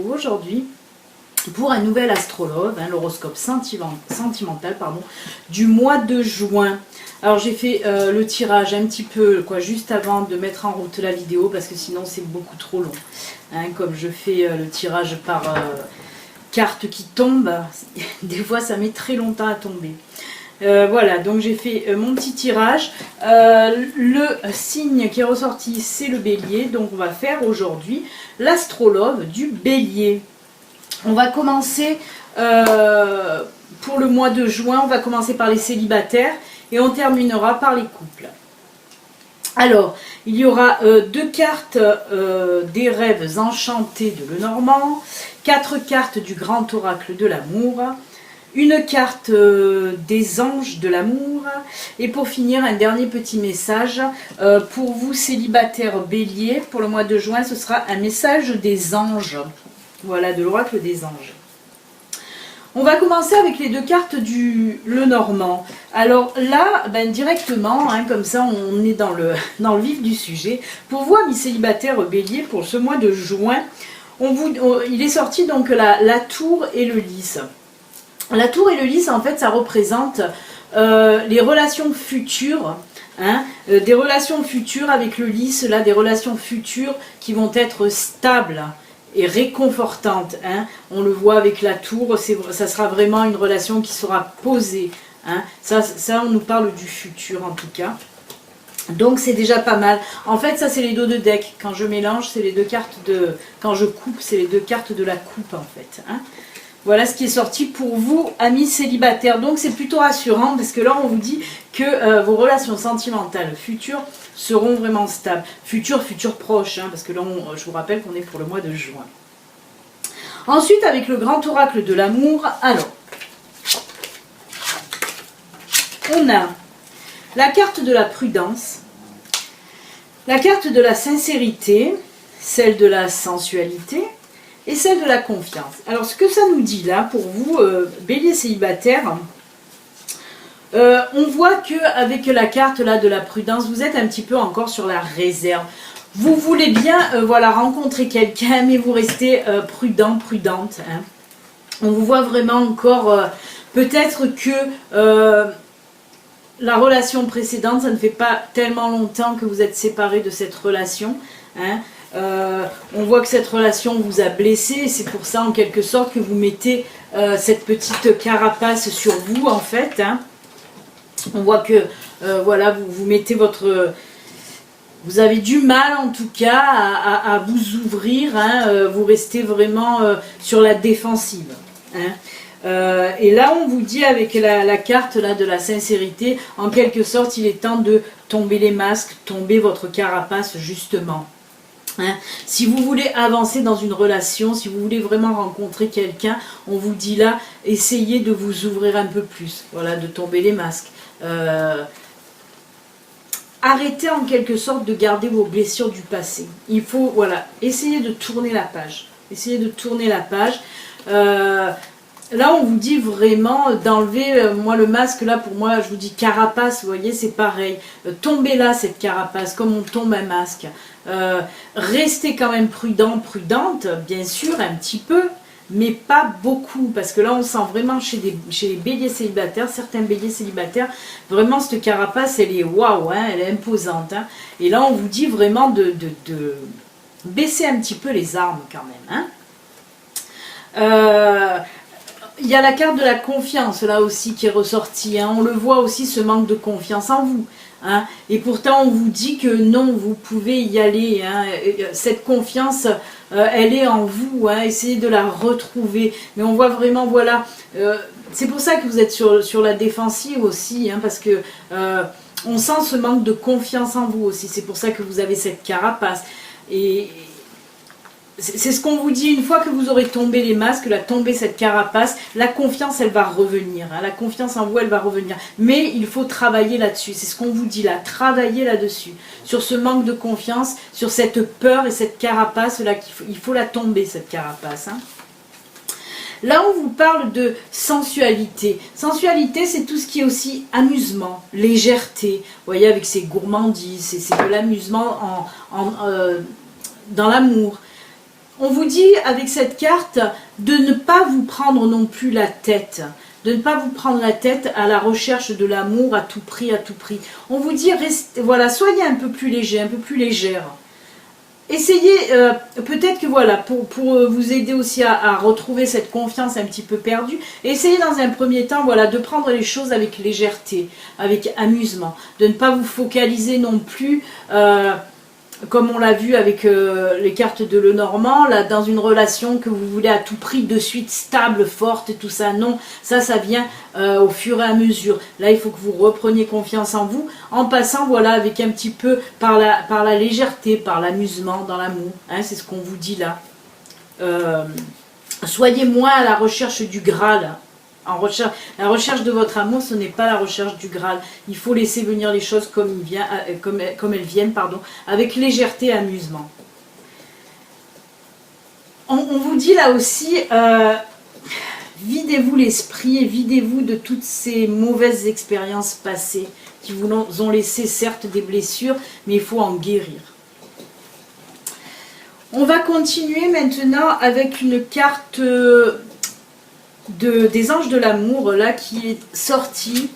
retrouve aujourd'hui pour un nouvel astrologue, l'horoscope sentimental du mois de juin. Alors j'ai fait le tirage un petit peu juste avant de mettre en route la vidéo parce que sinon c'est beaucoup trop long. Comme je fais le tirage par carte qui tombe, des fois ça met très longtemps à tomber. Voilà, donc j'ai fait mon petit tirage. Le signe qui est ressorti, c'est le bélier. Donc on va faire aujourd'hui l'astrologue du bélier. On va commencer pour le mois de juin, on va commencer par les célibataires et on terminera par les couples. Alors, il y aura 2 cartes des rêves enchantés de Lenormand, 4 cartes du grand oracle de l'amour, une carte des anges de l'amour et pour finir un dernier petit message pour vous célibataires béliers. Pour le mois de juin, ce sera un message des anges, voilà, de l'oracle des anges. On va commencer avec les 2 cartes du Lenormand. Alors là, directement, comme ça on est dans le vif du sujet. Pour vous, amis célibataires béliers, pour ce mois de juin, il est sorti donc la tour et le lys. La tour et le lys, en fait, ça représente les relations futures, des relations futures avec le lys, là, des relations futures qui vont être stables et réconfortantes. On le voit avec la tour, ça sera vraiment une relation qui sera posée. Ça, on nous parle du futur en tout cas. Donc c'est déjà pas mal. En fait, ça c'est les dos de deck. Quand je mélange, c'est les 2 cartes de... Quand je coupe, c'est les 2 cartes de la coupe en fait. Voilà ce qui est sorti pour vous, amis célibataires. Donc c'est plutôt rassurant parce que là on vous dit que vos relations sentimentales futures seront vraiment stables. Futur proche, parce que là je vous rappelle qu'on est pour le mois de juin. Ensuite avec le grand oracle de l'amour, alors on a la carte de la prudence, la carte de la sincérité, celle de la sensualité, et celle de la confiance. Alors ce que ça nous dit là pour vous, bélier célibataire, on voit qu'avec la carte là de la prudence, vous êtes un petit peu encore sur la réserve. Vous voulez bien rencontrer quelqu'un, mais vous restez prudent, prudente. On vous voit vraiment encore, peut-être que la relation précédente, ça ne fait pas tellement longtemps que vous êtes séparés de cette relation. On voit que cette relation vous a blessé et c'est pour ça en quelque sorte que vous mettez cette petite carapace sur vous en fait. On voit que voilà, vous mettez votre... Vous avez du mal en tout cas à vous ouvrir, vous restez vraiment sur la défensive. Et là on vous dit avec la carte là, de la sincérité, en quelque sorte il est temps de tomber les masques, tomber votre carapace justement. Si vous voulez avancer dans une relation, si vous voulez vraiment rencontrer quelqu'un, on vous dit là, essayez de vous ouvrir un peu plus, voilà, de tomber les masques. Arrêtez en quelque sorte de garder vos blessures du passé. Il faut, voilà, essayer de tourner la page. Essayez de tourner la page. Là, on vous dit vraiment d'enlever, moi le masque, là pour moi, je vous dis carapace, vous voyez, c'est pareil. Tombez là cette carapace, comme on tombe un masque. Restez quand même prudent, prudente, bien sûr, un petit peu, mais pas beaucoup. Parce que là, on sent vraiment chez les béliers célibataires, certains béliers célibataires, vraiment cette carapace, elle est waouh, elle est imposante. Et là, on vous dit vraiment de baisser un petit peu les armes quand même. Il y a la carte de la confiance là aussi qui est ressortie. On le voit aussi, ce manque de confiance en vous. Et pourtant, on vous dit que non, vous pouvez y aller. Cette confiance, elle est en vous. Essayez de la retrouver. Mais on voit vraiment, voilà. C'est pour ça que vous êtes sur la défensive aussi. Parce que on sent ce manque de confiance en vous aussi. C'est pour ça que vous avez cette carapace. Et c'est ce qu'on vous dit, une fois que vous aurez tombé les masques, tombé cette carapace, la confiance elle va revenir, la confiance en vous elle va revenir, mais il faut travailler là-dessus, c'est ce qu'on vous dit là, travailler là-dessus, sur ce manque de confiance, sur cette peur et cette carapace là, il faut la tomber cette carapace. Là on vous parle de sensualité, sensualité c'est tout ce qui est aussi amusement, légèreté, vous voyez avec ces gourmandises, c'est de l'amusement dans l'amour. on vous dit avec cette carte de ne pas vous prendre non plus la tête. De ne pas vous prendre la tête à la recherche de l'amour à tout prix, à tout prix. On vous dit, restez, voilà, soyez un peu plus léger, un peu plus légère. Essayez, peut-être que voilà, pour vous aider aussi à retrouver cette confiance un petit peu perdue, essayez dans un premier temps, voilà, de prendre les choses avec légèreté, avec amusement, de ne pas vous focaliser non plus, comme on l'a vu avec les cartes de Lenormand, là, dans une relation que vous voulez à tout prix de suite stable, forte et tout ça. Non, ça vient au fur et à mesure. Là, il faut que vous repreniez confiance en vous, en passant, voilà, avec un petit peu par la légèreté, par l'amusement, dans l'amour. Hein, c'est ce qu'on vous dit là. Soyez moins à la recherche du Graal. La recherche de votre amour, ce n'est pas la recherche du Graal. Il faut laisser venir les choses comme elles viennent, pardon, avec légèreté et amusement. On vous dit là aussi, videz-vous l'esprit et videz-vous de toutes ces mauvaises expériences passées qui vous ont laissé certes des blessures, mais il faut en guérir. On va continuer maintenant avec une carte des anges de l'amour là qui est sortie,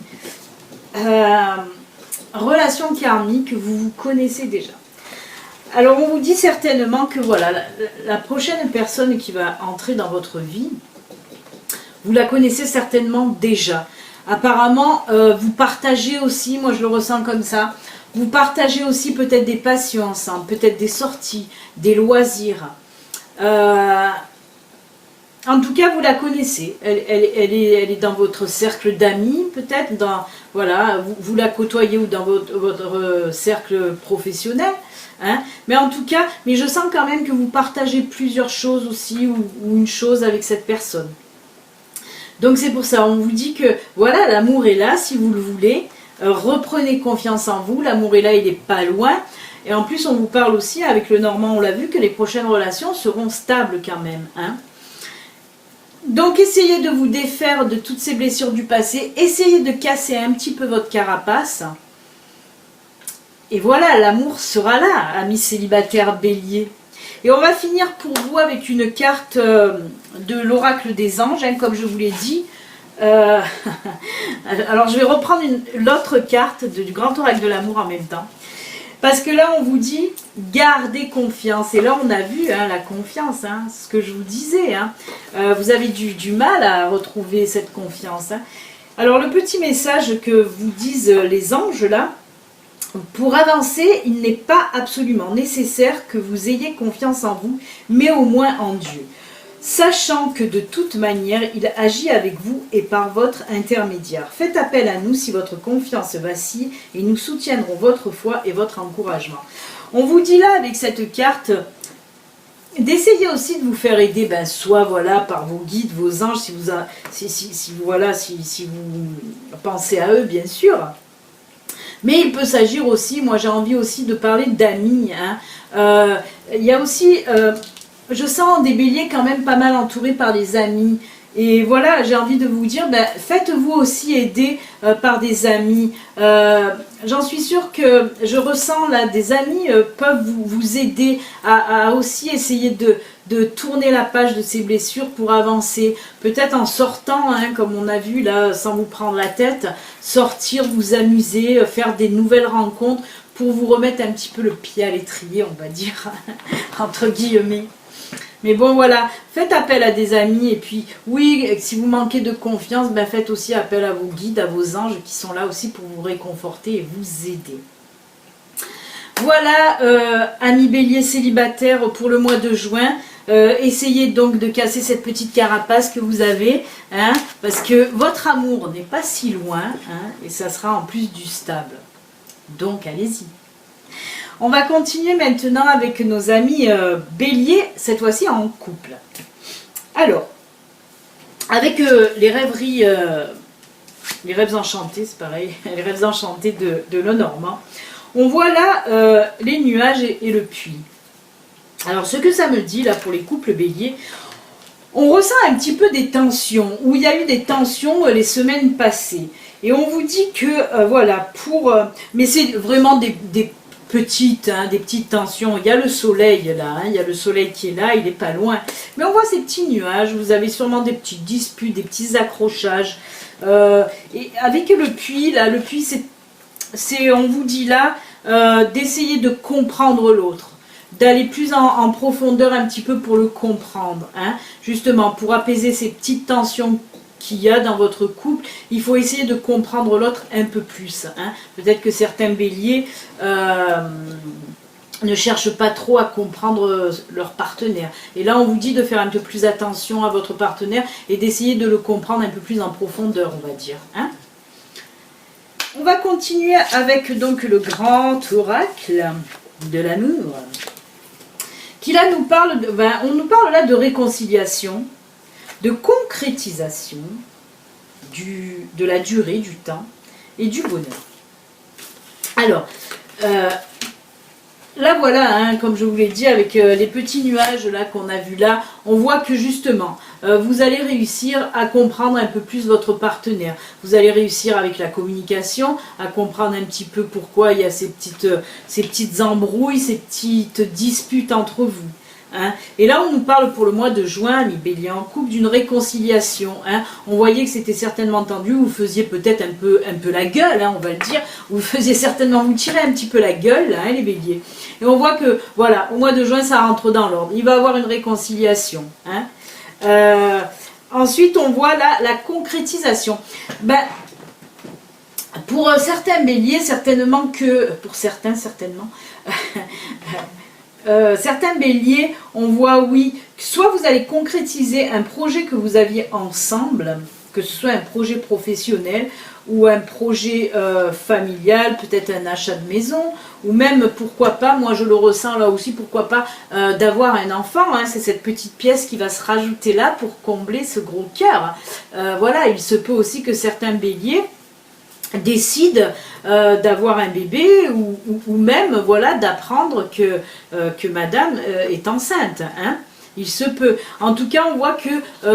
relation karmique, vous connaissez déjà. Alors on vous dit certainement que voilà, la prochaine personne qui va entrer dans votre vie, vous la connaissez certainement déjà. Apparemment vous partagez aussi, moi je le ressens comme ça, vous partagez aussi peut-être des passions ensemble, peut-être des sorties, des loisirs. En tout cas, vous la connaissez. Elle est dans votre cercle d'amis, peut-être. Voilà, vous la côtoyez ou dans votre cercle professionnel. Hein. Mais en tout cas, mais je sens quand même que vous partagez plusieurs choses aussi, ou une chose avec cette personne. Donc c'est pour ça, on vous dit que voilà, l'amour est là, si vous le voulez. Reprenez confiance en vous. L'amour est là, il n'est pas loin. Et en plus, on vous parle aussi, avec le Normand, on l'a vu, que les prochaines relations seront stables quand même. Hein. Donc essayez de vous défaire de toutes ces blessures du passé, essayez de casser un petit peu votre carapace. Et voilà, l'amour sera là, amis célibataires bélier. Et on va finir pour vous avec une carte de l'oracle des anges, hein, comme je vous l'ai dit. Alors je vais reprendre l'autre carte du grand oracle de l'amour en même temps. Parce que là, on vous dit, gardez confiance. Et là, on a vu hein, la confiance, hein, ce que je vous disais. Hein. Vous avez du mal à retrouver cette confiance. Hein. Alors, le petit message que vous disent les anges, là, pour avancer, il n'est pas absolument nécessaire que vous ayez confiance en vous, mais au moins en Dieu. Sachant que de toute manière, il agit avec vous et par votre intermédiaire. Faites appel à nous si votre confiance vacille et nous soutiendrons votre foi et votre encouragement. On vous dit là, avec cette carte, d'essayer aussi de vous faire aider, soit voilà, par vos guides, vos anges, si vous pensez à eux, bien sûr. Mais il peut s'agir aussi, moi j'ai envie aussi de parler d'amis. Hein. Il y a aussi... je sens des béliers quand même pas mal entourés par des amis. Et voilà, j'ai envie de vous dire, faites-vous aussi aider par des amis. J'en suis sûre que je ressens là, des amis peuvent vous aider à aussi essayer de tourner la page de ces blessures pour avancer. Peut-être en sortant, hein, comme on a vu là, sans vous prendre la tête, sortir, vous amuser, faire des nouvelles rencontres pour vous remettre un petit peu le pied à l'étrier, on va dire, entre guillemets. Mais bon voilà, faites appel à des amis et puis oui, si vous manquez de confiance, faites aussi appel à vos guides, à vos anges qui sont là aussi pour vous réconforter et vous aider. Voilà, amis béliers célibataires pour le mois de juin. Essayez donc de casser cette petite carapace que vous avez, hein, parce que votre amour n'est pas si loin, hein, et ça sera en plus du stable. Donc allez-y. On va continuer maintenant avec nos amis béliers, cette fois-ci en couple. Alors, avec les rêveries, les rêves enchantés, c'est pareil, les rêves enchantés de Lenormand, on voit là les nuages et le puits. Alors, ce que ça me dit là pour les couples béliers, on ressent un petit peu des tensions, où il y a eu des tensions les semaines passées. Et on vous dit que, voilà, mais c'est vraiment petites, hein, des petites tensions. Il y a le soleil là, hein, il y a le soleil qui est là, il n'est pas loin. Mais on voit ces petits nuages, vous avez sûrement des petites disputes, des petits accrochages. Et avec le puits, là, le puits, on vous dit là, d'essayer de comprendre l'autre, d'aller plus en profondeur un petit peu pour le comprendre, hein, justement pour apaiser ces petites tensions qu'il y a dans votre couple. Il faut essayer de comprendre l'autre un peu plus, hein. Peut-être que certains béliers ne cherchent pas trop à comprendre leur partenaire, et là on vous dit de faire un peu plus attention à votre partenaire et d'essayer de le comprendre un peu plus en profondeur, on va dire, hein. On va continuer avec donc le grand oracle de l'amour, qui là nous parle, on nous parle là de réconciliation, de concrétisation, de la durée, du temps et du bonheur. Alors, là voilà, hein, comme je vous l'ai dit, avec les petits nuages là qu'on a vus là, on voit que justement, vous allez réussir à comprendre un peu plus votre partenaire. Vous allez réussir avec la communication à comprendre un petit peu pourquoi il y a ces petites embrouilles, ces petites disputes entre vous. Hein. Et là, on nous parle pour le mois de juin, amis bélier en couple, d'une réconciliation. Hein. On voyait que c'était certainement tendu, vous faisiez peut-être un peu la gueule, hein, on va le dire. Vous faisiez certainement vous tirer un petit peu la gueule, hein, les béliers. Et on voit que, voilà, au mois de juin, ça rentre dans l'ordre. Il va y avoir une réconciliation. Hein. Ensuite, on voit là la concrétisation. Ben, pour certains béliers, certainement que... Pour certains, certainement... certains béliers, on voit, oui, soit vous allez concrétiser un projet que vous aviez ensemble, que ce soit un projet professionnel ou un projet familial, peut-être un achat de maison, ou même, pourquoi pas, moi je le ressens là aussi, pourquoi pas d'avoir un enfant, hein, c'est cette petite pièce qui va se rajouter là pour combler ce gros cœur. Voilà, il se peut aussi que certains béliers décide d'avoir un bébé ou même voilà d'apprendre que madame est enceinte, hein. Il se peut. En tout cas, on voit que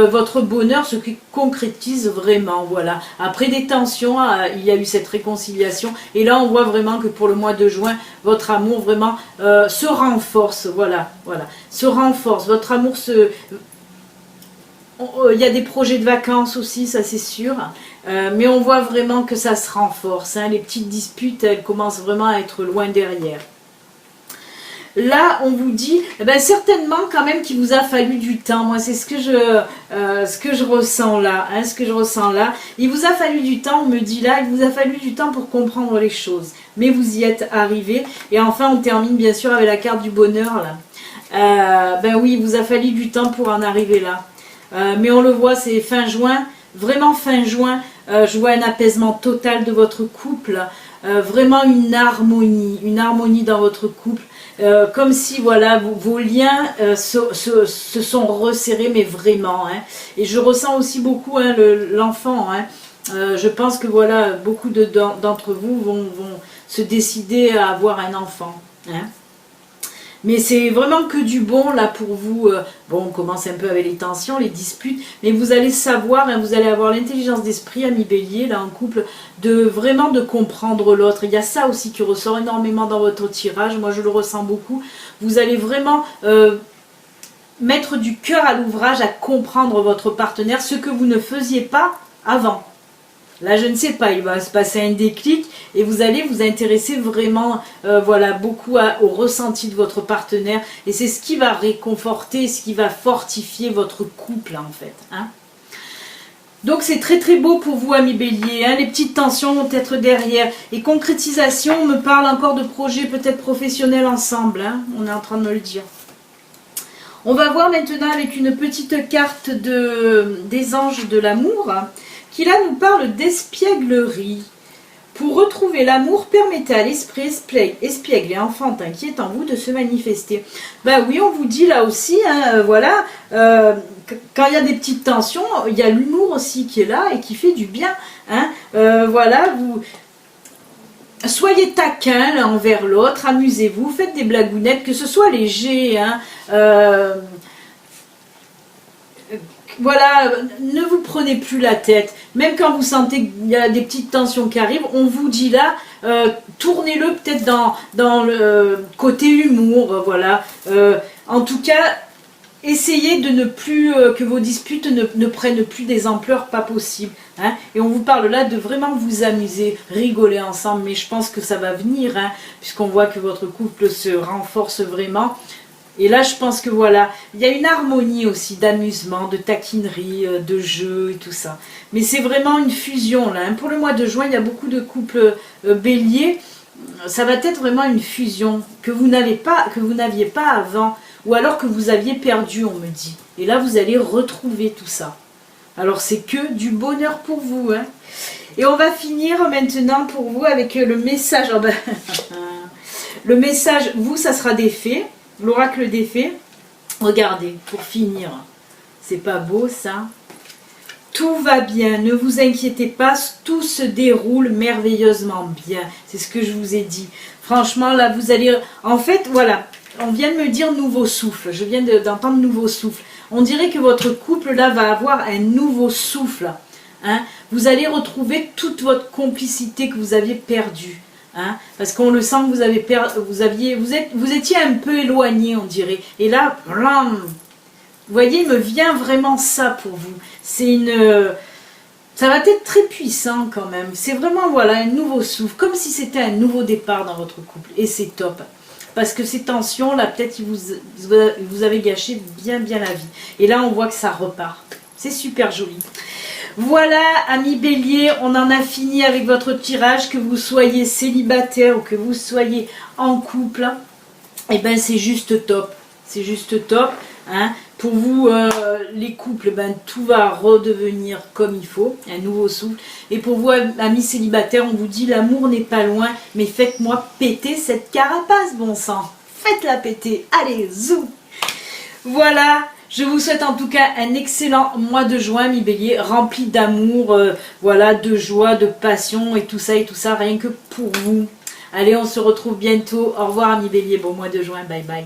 votre bonheur se concrétise vraiment, voilà. Après des tensions, il y a eu cette réconciliation. Et là, on voit vraiment que pour le mois de juin, votre amour vraiment se renforce, voilà, voilà. Se renforce, votre amour se... Il y a des projets de vacances aussi, ça c'est sûr, mais on voit vraiment que ça se renforce, hein. Les petites disputes, elles commencent vraiment à être loin derrière. Là, on vous dit, eh ben, certainement quand même qu'il vous a fallu du temps. Moi, c'est ce que je ressens là, hein, ce que je ressens là. Il vous a fallu du temps, on me dit là, il vous a fallu du temps pour comprendre les choses. Mais vous y êtes arrivé. Et enfin, on termine bien sûr avec la carte du bonheur là. Ben oui, il vous a fallu du temps pour en arriver là. Mais on le voit, c'est fin juin, vraiment fin juin, je vois un apaisement total de votre couple, vraiment une harmonie dans votre couple, comme si voilà vos liens se sont resserrés, mais vraiment, hein. Et je ressens aussi beaucoup, hein, l'enfant, hein. Je pense que voilà, beaucoup d'entre vous vont se décider à avoir un enfant, hein. Mais c'est vraiment que du bon là pour vous. Bon, on commence un peu avec les tensions, les disputes, mais vous allez savoir, hein, vous allez avoir l'intelligence d'esprit, ami bélier, là en couple, vraiment de comprendre l'autre. Il y a ça aussi qui ressort énormément dans votre tirage, moi je le ressens beaucoup. Vous allez vraiment mettre du cœur à l'ouvrage à comprendre votre partenaire, ce que vous ne faisiez pas avant. Là, je ne sais pas, il va se passer un déclic et vous allez vous intéresser vraiment voilà, beaucoup au ressenti de votre partenaire. Et c'est ce qui va réconforter, ce qui va fortifier votre couple, en fait. Hein. Donc, c'est très très beau pour vous, amis béliers. Hein. Les petites tensions vont être derrière. Et concrétisation, on me parle encore de projets peut-être professionnels ensemble. Hein. On est en train de me le dire. On va voir maintenant avec une petite carte des anges de l'amour, hein, qui là nous parle d'espièglerie. Pour retrouver l'amour, permettez à l'esprit espiègle et enfantin qui est en vous de se manifester. Ben oui, on vous dit là aussi, hein, voilà, quand il y a des petites tensions, il y a l'humour aussi qui est là et qui fait du bien. Hein, voilà, soyez taquins l'un envers l'autre, amusez-vous, faites des blagounettes, que ce soit léger, hein, voilà, ne vous prenez plus la tête. Même quand vous sentez qu'il y a des petites tensions qui arrivent, on vous dit là, tournez-le peut-être dans le côté humour, voilà. En tout cas, essayez de ne plus, que vos disputes ne prennent plus des ampleurs pas possibles. Hein. Et on vous parle là de vraiment vous amuser, rigoler ensemble, mais je pense que ça va venir, hein, puisqu'on voit que votre couple se renforce vraiment. Et là, je pense que voilà, il y a une harmonie aussi d'amusement, de taquinerie, de jeu et tout ça. Mais c'est vraiment une fusion là. Hein. Pour le mois de juin, il y a beaucoup de couples béliers. Ça va être vraiment une fusion que vous n'aviez pas avant, ou alors que vous aviez perdu, on me dit. Et là, vous allez retrouver tout ça. Alors, c'est que du bonheur pour vous. Hein. Et on va finir maintenant pour vous avec le message. Oh ben, le message, vous, ça sera des fées. L'oracle des fées. Regardez, pour finir. C'est pas beau, ça? Tout va bien, ne vous inquiétez pas, tout se déroule merveilleusement bien. C'est ce que je vous ai dit. Franchement, là, vous allez... En fait, voilà, on vient de me dire nouveau souffle. Je viens d'entendre nouveau souffle. On dirait que votre couple, là, va avoir un nouveau souffle. Hein. Vous allez retrouver toute votre complicité que vous aviez perdue. Hein, parce qu'on le sent que vous étiez un peu éloigné, on dirait. Et là, blam, vous voyez, il me vient vraiment ça pour vous. Ça va être très puissant quand même. C'est vraiment, voilà, un nouveau souffle. Comme si c'était un nouveau départ dans votre couple. Et c'est top. Parce que ces tensions, là, peut-être, vous avez gâché bien la vie. Et là, on voit que ça repart. C'est super joli. Voilà, amis bélier, on en a fini avec votre tirage. Que vous soyez célibataire ou que vous soyez en couple, et ben c'est juste top. C'est juste top. Hein. Pour vous, les couples, ben, tout va redevenir comme il faut, un nouveau souffle. Et pour vous, amis célibataires, on vous dit l'amour n'est pas loin, mais faites-moi péter cette carapace, bon sang. Faites-la péter, allez, zou. Voilà. Je vous souhaite en tout cas un excellent mois de juin, mi bélier, rempli d'amour, voilà, de joie, de passion et tout ça, rien que pour vous. Allez, on se retrouve bientôt. Au revoir, mi bélier, bon mois de juin, bye bye.